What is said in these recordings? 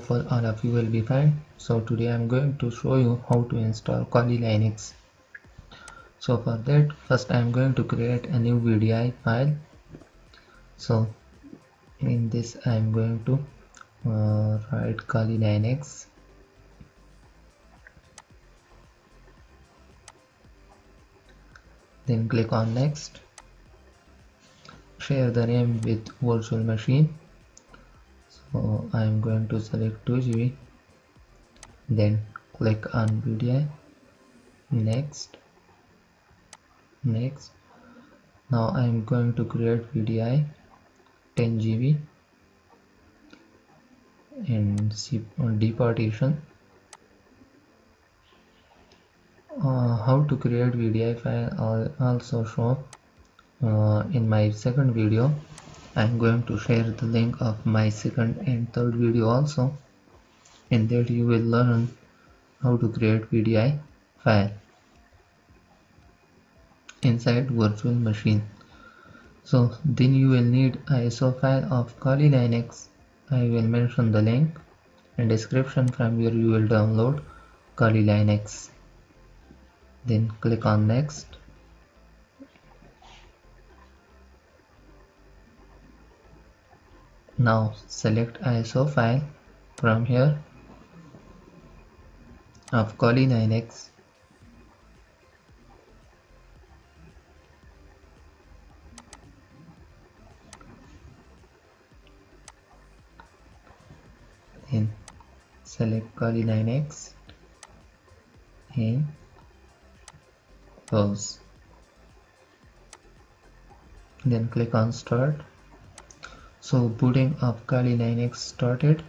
hopeful all of you will be fine. So today I'm going to show you how to install Kali Linux. So for that, first I'm going to create a new VDI file. So in this I'm going to write Kali Linux. Then click on next. Share the name with virtual machine. So I'm going to select 2 GB. Then click on VDI. Next. Now I'm going to create VDI 10 GB and departition. How to create VDI file I'll also show in my second video. I'm going to share the link of my second and third video also. In that you will learn how to create VDI file inside virtual machine. So then you will need ISO file of Kali Linux. I will mention the link and description from where you will download Kali Linux. Then click on next. Now select ISO file from here of Kali Linux. Then select Kali Linux and close. Then click on start. So booting of Kali Linux started.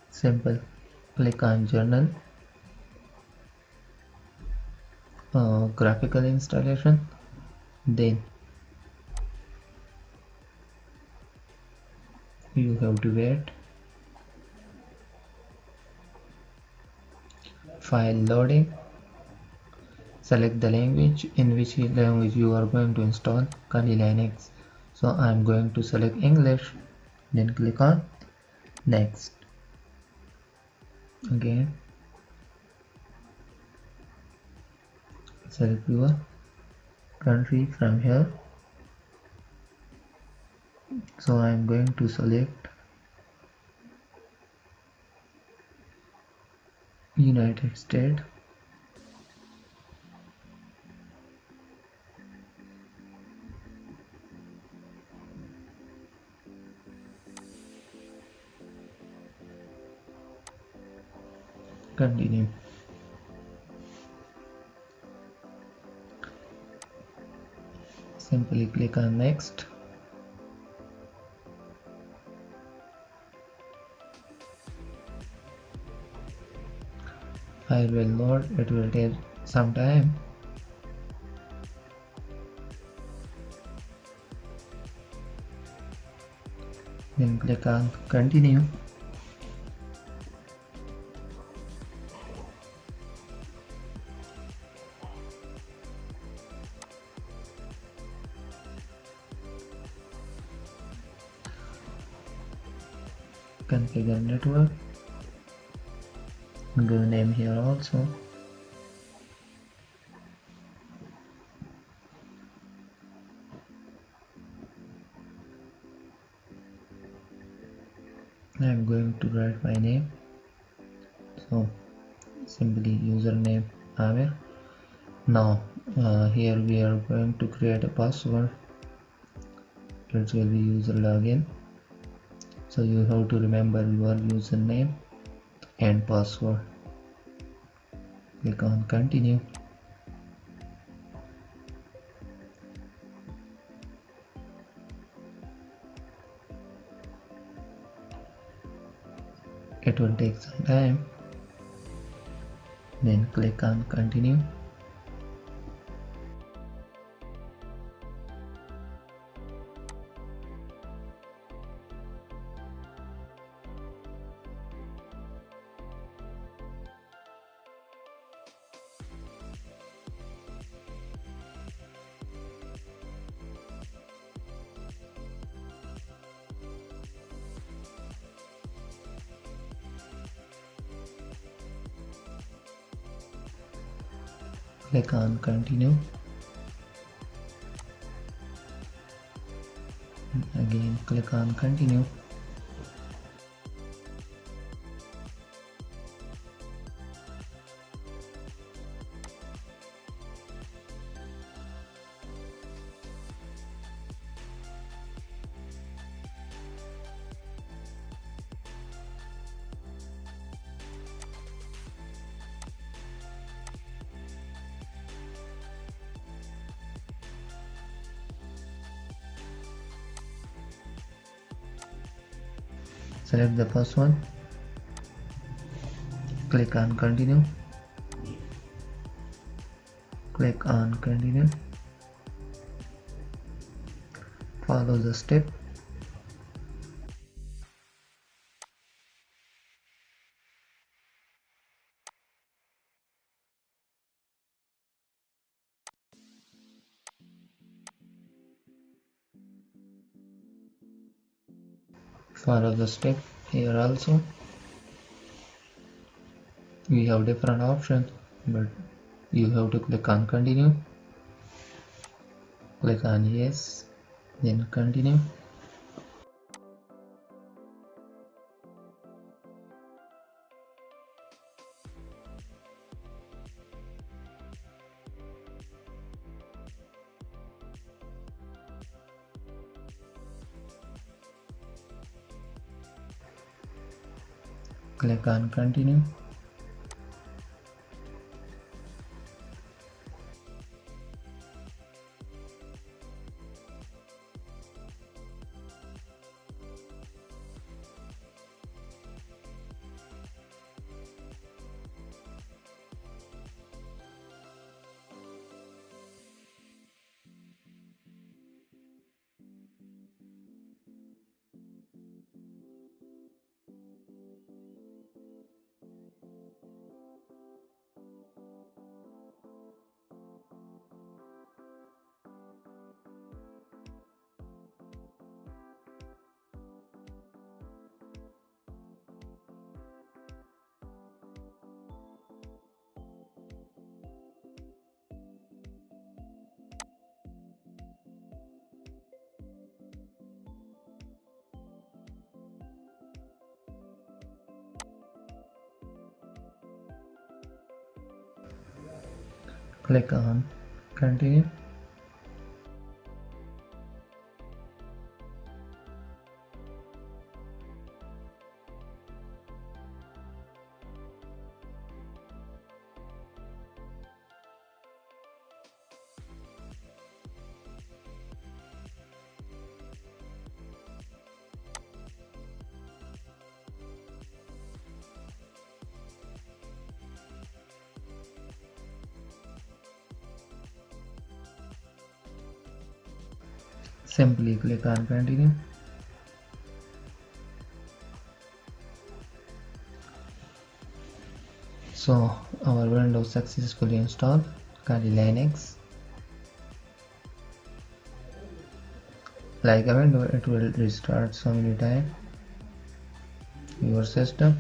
Simple. Click on journal. Graphical installation. Then you have to wait. File loading. Select the language in which language you are going to install Kali Linux. So I am going to select English. Then click on next. Again select your country from here. So I am going to select United States. Continue. Simply click on next. File will load, it will take some time. Then click on continue. Configure network. Give name here also. I am going to write my name. So simply username Amir. Now here we are going to create a password. It will be user login. So you have to remember your username and password. Click on continue. It will take some time. Then click on continue. click on continue, again click on continue. Select the first one, click on continue, click on continue, follow the step. Follow the step. Here also we have different options, but you have to click on continue, click on yes, then continue. Click on continue. Click on continue. Simply click on continue. So our Windows successfully installed Kali Linux. Like a window, it will restart so many times your system,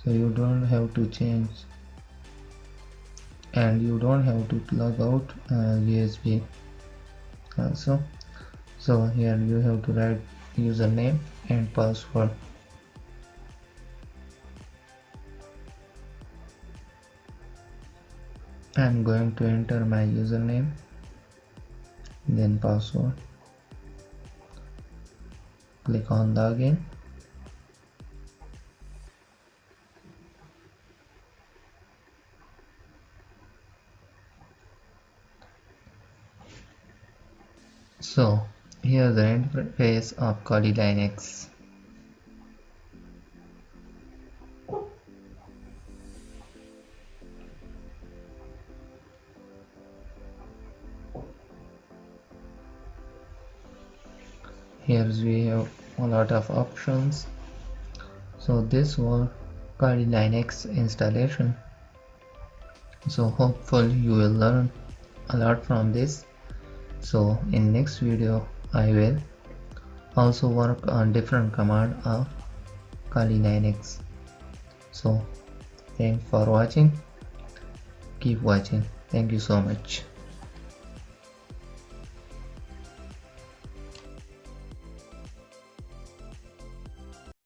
so you don't have to change, and you don't have to plug out USB also. So here you have to write username and password. I'm going to enter my username, then password. Click on login. So here's the interface of Kali Linux. Here we have a lot of options. So this was Kali Linux installation. So hopefully you will learn a lot from this. So in next video I will also work on different command of Kali Linux. So thanks for watching. Keep watching. Thank you so much.